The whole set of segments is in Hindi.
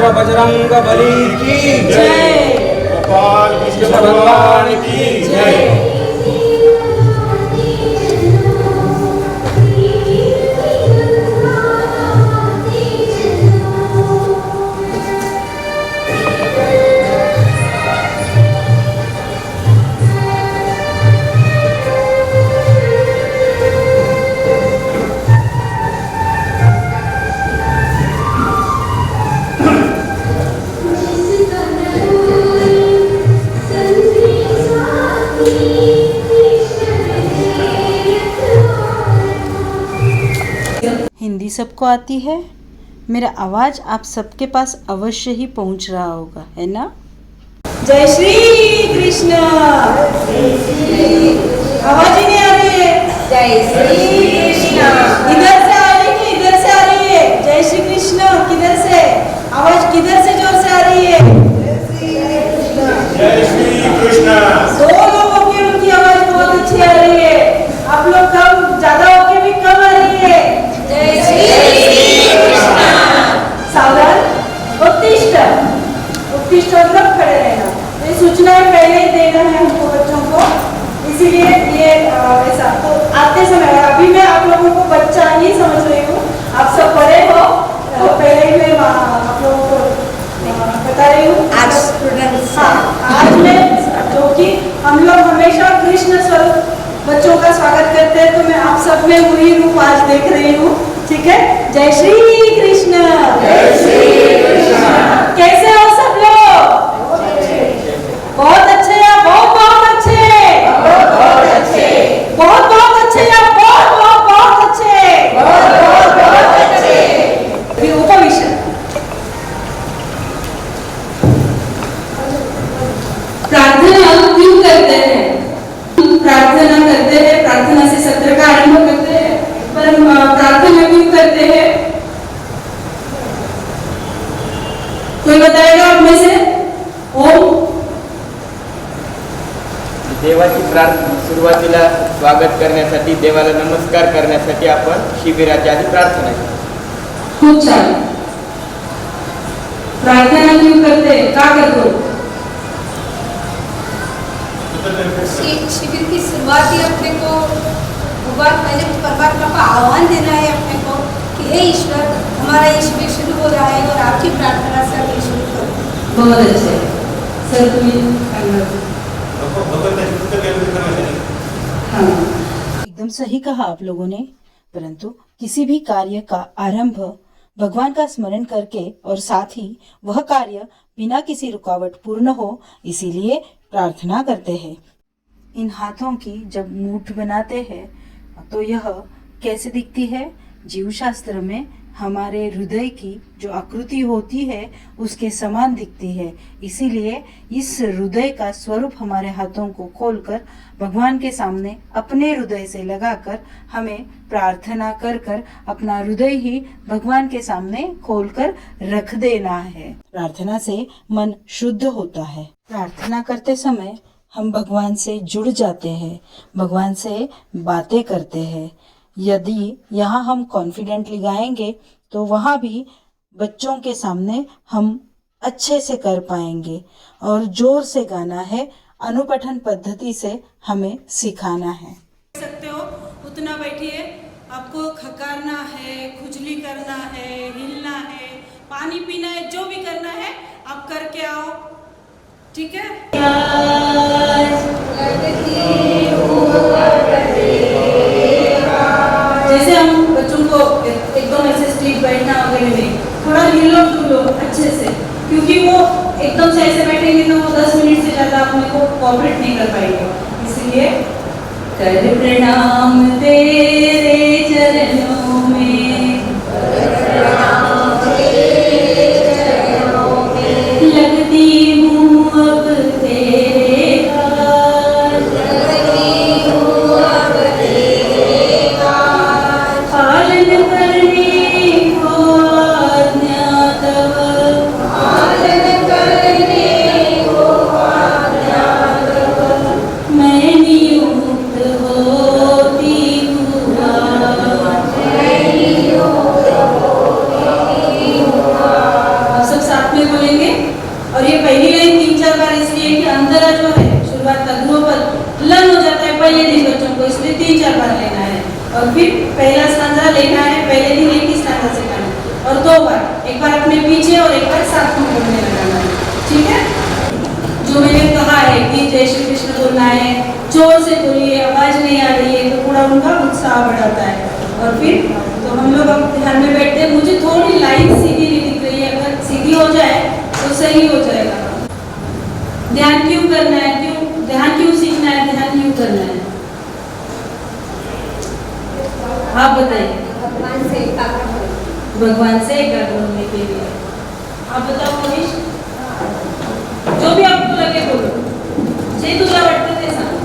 वीरभद्र बजरंग बली की जय। गोपाल कृष्ण भगवान की जय। हिंदी सबको आती है? मेरा आवाज़ आप सबके पास अवश्य ही पहुंच रहा होगा, है ना? जय श्री कृष्ण। आवाज ही नहीं आ रही है। जय श्री कृष्ण। इधर से आ रही है, इधर से आ रही है। जय श्री कृष्ण किधर से? आवाज किधर से जोर से आ रही है? जय श्री कृष्ण। दो लोगों की उनकी आवाज बहुत अच्छी आ रही है। आप लोग कम ज्यादा होके भी कम आ रही है। जय श्री कृष्ण। सावधान, उत्तिष्ठ। उत्तिष्ठ मतलब खड़े रहना। ये सूचनाएं पहले ही देना है हमको बच्चों को, इसीलिए ये ऐसा। तो आते समय अभी मैं आप लोगों को बच्चा ही समझ रही हूँ, आप सब बड़े हो, तो पहले ही मैं आप लोगों को बता रही हूँ। आज स्टूडेंट्स, आज मैं जो कि हम लोग हमेशा कृष्ण स्वरूप बच्चों का स्वागत करते हैं, तो मैं आप सब में वही रूप आज देख रही हूँ। ठीक है, जय श्री कृष्ण। जय श्री कृष्ण। कैसे हो सब लोग? बहुत अच्छे या बहुत बहुत अच्छे? बहुत अच्छे। बहुत बहुत अच्छे या बहुत बहुत बहुत अच्छे? बहुत बहुत बहुत अच्छे। उपविष्ट। प्रार्थना क्यों करते हैं? प्रार्थना करते हैं, प्रार्थना से सत्र का आरंभ करते हैं, पर प्रार्थना क्यों करते हैं? कोई बताएगा आप में से? ओम। देवाची प्रार्थना सुरुवातीला स्वागत करण्यासाठी, देवाला नमस्कार करण्यासाठी आपण शिबिराच्या आधी प्रार्थना करतो। खूप छान। प्रार्थना क्यों करते? का करतो? शिविर की शुरुआत ही अपने को भगवान पहले परमात्मा का आह्वान देना है अपने को कि हे ईश्वर, हमारा ये शिविर शुरू हो रहा है और आपकी प्रार्थना से हम शुरू करें। बहुत अच्छे सर, तुम्हें हाँ, एकदम सही कहा आप लोगों ने। परंतु किसी भी कार्य का आरंभ भगवान का स्मरण करके और साथ ही वह कार्य बिना किसी रुकावट पूर्ण हो, इसीलिए प्रार्थना करते हैं। इन हाथों की जब मूठ बनाते हैं तो यह कैसे दिखती है? जीव शास्त्र में हमारे हृदय की जो आकृति होती है उसके समान दिखती है। इसीलिए इस हृदय का स्वरूप हमारे हाथों को खोलकर भगवान के सामने अपने हृदय से लगाकर हमें प्रार्थना कर कर अपना हृदय ही भगवान के सामने खोलकर रख देना है। प्रार्थना से मन शुद्ध होता है। प्रार्थना करते समय हम भगवान से जुड़ जाते हैं, भगवान से बातें करते हैं। यदि यहाँ हम कॉन्फिडेंटली गाएंगे तो वहाँ भी बच्चों के सामने हम अच्छे से कर पाएंगे। और जोर से गाना है, अनुपठन पद्धति से हमें सिखाना है। सकते हो उतना बैठिए। आपको खकारना है, खुजली करना है, हिलना है, पानी पीना है, जो भी करना है आप करके आओ। ठीक है? जैसे हम बच्चों को एकदम ऐसे स्ट्रीट बैठना वगैरह नहीं, थोड़ा हिलो डुलो अच्छे से, क्योंकि वो एकदम से ऐसे बैठेंगे तो वो 10 मिनट से ज़्यादा अपने को कोऑपरेट नहीं कर पाएंगे। इसलिए कर प्रणाम तेरे चरणों में, लगती हूँ अब तेरे हाथ, पालन करने को आज्ञा तब, मैं नियुक्त होती हूँ। हमको, इसलिए 3-4 बार लेना है। और फिर पहला स्टांजा लेना है, पहले दिन एक ही स्टांजा से गाना है, और 2 बार, एक बार अपने पीछे और एक बार साथ में बोलने लगाना है, ठीक है। जो मैंने कहा है कि जय श्री कृष्ण बोलना है, जोर से बोलिए, आवाज नहीं आ रही है तो थोड़ा उनका उत्साह बढ़ाता है। और फिर तो हम लोग अब ध्यान में बैठते हैं। मुझे थोड़ी लाइन सीधी नहीं दिख रही है, अगर सीधी हो जाए तो सही हो जाएगा। ध्यान क्यों करना है, ध्यान क्यों सीखना है, ध्यान क्यों करना है, आप बताइए। भगवान से एकाग्र होना। भगवान से एकाग्र होने के लिए। आप बताओ मनीष, जो भी आपको लगे बोलो, जे तुला वाटतं ते सांग।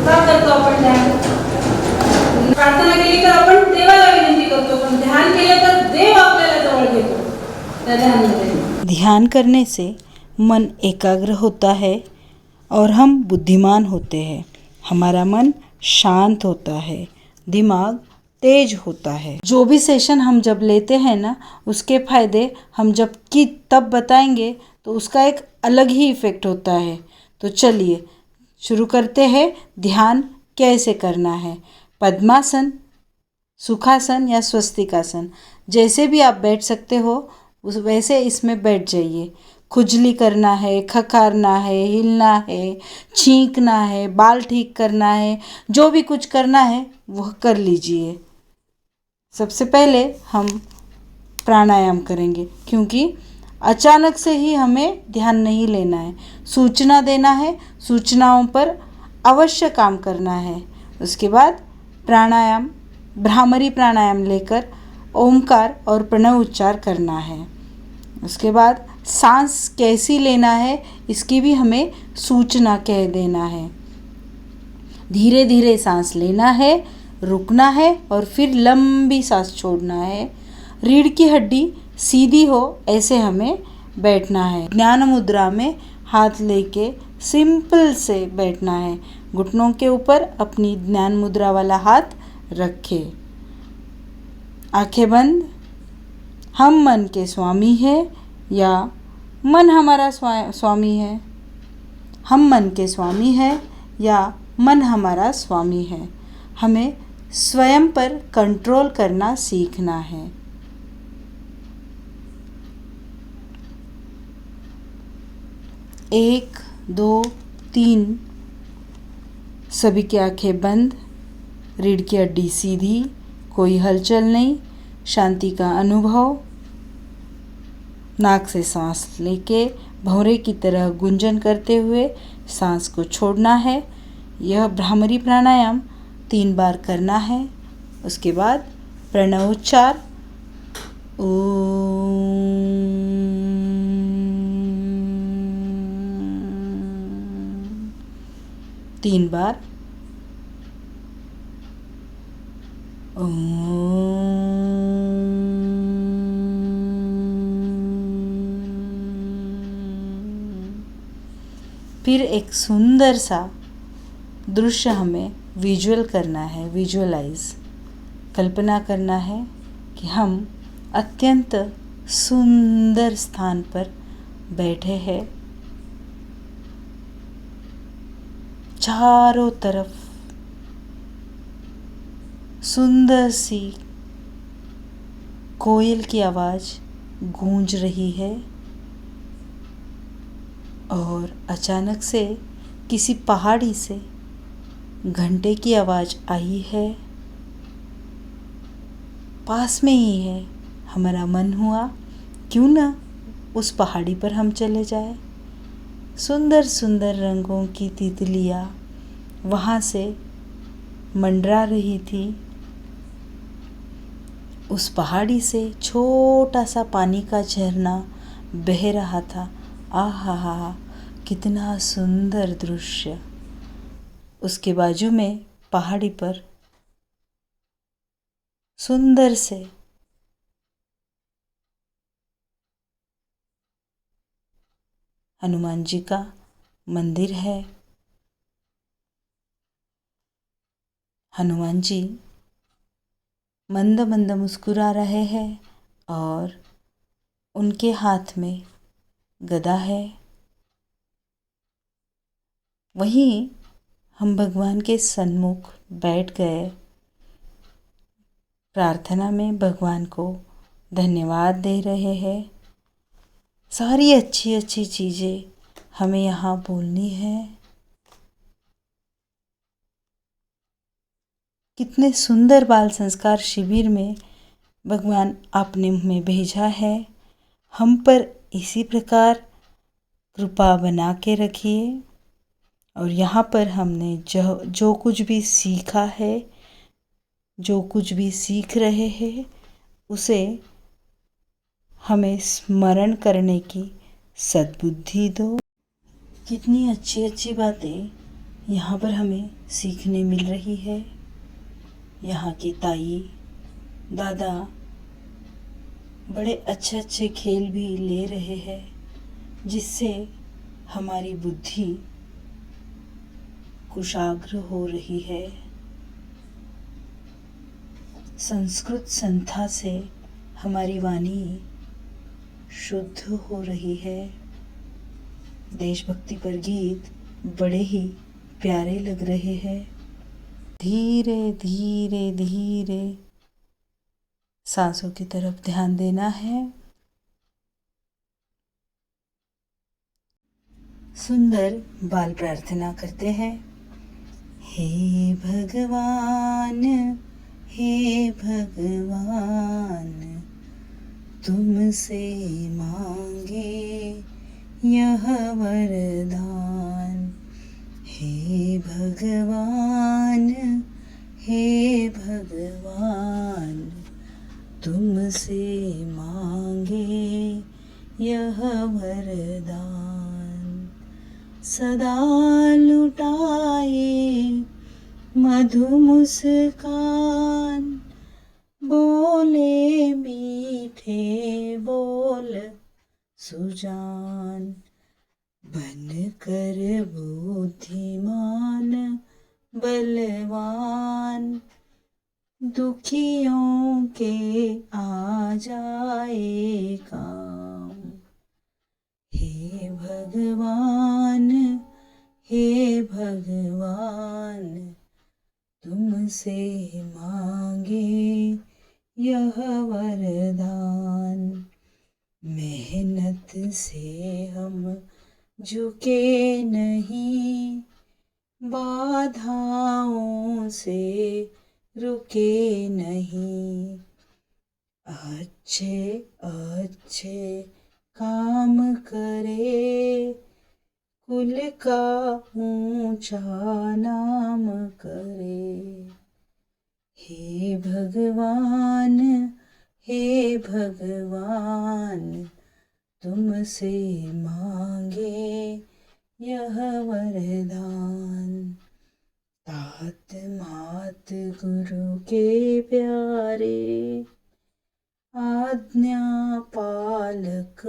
का करतो आपण ध्यान? प्रार्थना केली तर आपण देवाला विनंती करतो, पण ध्यान केलं तर देव आपल्याला जवळ घेतो त्या ध्यानामध्ये। ध्यान करने से मन एकाग्र होता है और हम बुद्धिमान होते हैं। हमारा मन शांत होता है, दिमाग तेज होता है। जो भी सेशन हम जब लेते हैं ना, उसके फायदे हम जब कि तब बताएंगे तो उसका एक अलग ही इफ़ेक्ट होता है। तो चलिए शुरू करते हैं। ध्यान कैसे करना है। पद्मासन, सुखासन या स्वस्तिकासन, जैसे भी आप बैठ सकते हो उस वैसे इसमें बैठ जाइए। खुजली करना है, खखारना है, हिलना है, छींकना है, बाल ठीक करना है, जो भी कुछ करना है वह कर लीजिए। सबसे पहले हम प्राणायाम करेंगे, क्योंकि अचानक से ही हमें ध्यान नहीं लेना है, सूचना देना है, सूचनाओं पर अवश्य काम करना है। उसके बाद प्राणायाम, भ्रामरी प्राणायाम लेकर ओमकार और प्रणव उच्चार करना है। उसके बाद सांस कैसी लेना है इसकी भी हमें सूचना कह देना है। धीरे धीरे सांस लेना है, रुकना है और फिर लंबी सांस छोड़ना है। रीढ़ की हड्डी सीधी हो ऐसे हमें बैठना है। ज्ञान मुद्रा में हाथ लेके सिंपल से बैठना है। घुटनों के ऊपर अपनी ज्ञान मुद्रा वाला हाथ रखें। आंखें बंद। हम मन के स्वामी हैं या मन हमारा स्वामी है? हम मन के स्वामी हैं या मन हमारा स्वामी है? हमें स्वयं पर कंट्रोल करना सीखना है। एक, दो, तीन। सभी की आंखें बंद, रीढ़ की हड्डी सीधी, कोई हलचल नहीं, शांति का अनुभव। नाक से सांस लेके भंवरे की तरह गुंजन करते हुए सांस को छोड़ना है। यह भ्रामरी प्राणायाम 3 बार करना है। उसके बाद प्रणव उच्चार ओम 3 बार। फिर एक सुंदर सा दृश्य हमें विजुअल करना है, विजुअलाइज कल्पना करना है कि हम अत्यंत सुंदर स्थान पर बैठे हैं। चारों तरफ सुंदर सी कोयल की आवाज़ गूंज रही है और अचानक से किसी पहाड़ी से घंटे की आवाज़ आई है। पास में ही है। हमारा मन हुआ क्यों ना उस पहाड़ी पर हम चले जाए। सुंदर सुंदर रंगों की तितलियाँ वहाँ से मंडरा रही थी। उस पहाड़ी से छोटा सा पानी का झरना बह रहा था। आहा हा, कितना सुंदर दृश्य। उसके बाजू में पहाड़ी पर सुंदर से हनुमान जी का मंदिर है। हनुमान जी मंद मंद मुस्कुरा रहे हैं और उनके हाथ में गदा है। वहीं हम भगवान के सन्मुख बैठ गए। प्रार्थना में भगवान को धन्यवाद दे रहे हैं। सारी अच्छी अच्छी चीज़ें हमें यहाँ बोलनी है। कितने सुंदर बाल संस्कार शिविर में भगवान आपने हमें भेजा है। हम पर इसी प्रकार कृपा बना के रखिए। और यहाँ पर हमने जो कुछ भी सीखा है, जो कुछ भी सीख रहे हैं, उसे हमें स्मरण करने की सद्बुद्धि दो। कितनी अच्छी अच्छी बातें यहाँ पर हमें सीखने मिल रही है। यहाँ की ताई दादा बड़े अच्छे अच्छे खेल भी ले रहे हैं, जिससे हमारी बुद्धि कुशाग्र हो रही है। संस्कृत संथा से हमारी वाणी शुद्ध हो रही है। देशभक्ति पर गीत बड़े ही प्यारे लग रहे हैं। धीरे धीरे धीरे सांसों की तरफ ध्यान देना है। सुंदर बाल प्रार्थना करते हैं। हे भगवान, हे भगवान, तुमसे मांगे यह वरदान। हे भगवान, हे भगवान, तुमसे मांगे यह वरदान। सदा लुटाए मधु मुस्कान, बोले मीठे बोल सुजान। बन कर बुद्धिमान बलवान, दुखियों के आ जाए काम। हे भगवान, हे भगवान, तुमसे मांगे यह वरदान। मेहनत से हम झुके नहीं, बाधाओं से रुके नहीं। अच्छे अच्छे काम करे, कुल का ऊंचा नाम करे। हे भगवान, हे भगवान, तुमसे मांगे यह वरदान। तात मात गुरु के प्यारे, आज्ञा पालक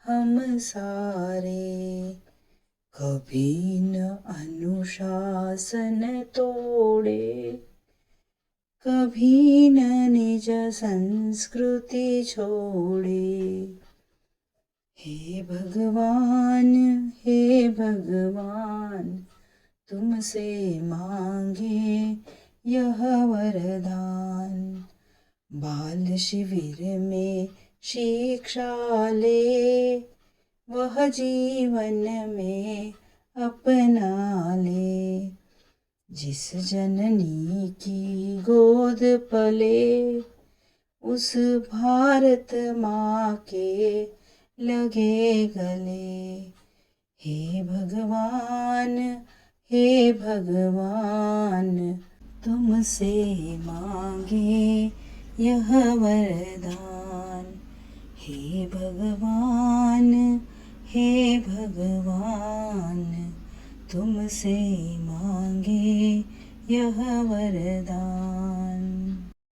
हम सारे। कभी न अनुशासन तोड़े, कभी न निज संस्कृति छोड़े। हे भगवान, हे भगवान, तुमसे मांगे यह वरदान। बाल शिविर में शिक्षा ले, वह जीवन में अपना ले। जिस जननी की गोद पले, उस भारत माँ के लगे गले। हे भगवान, हे भगवान, तुमसे मांगे यह वरदान। हे भगवान, हे भगवान, तुमसे मांगे यह वरदान।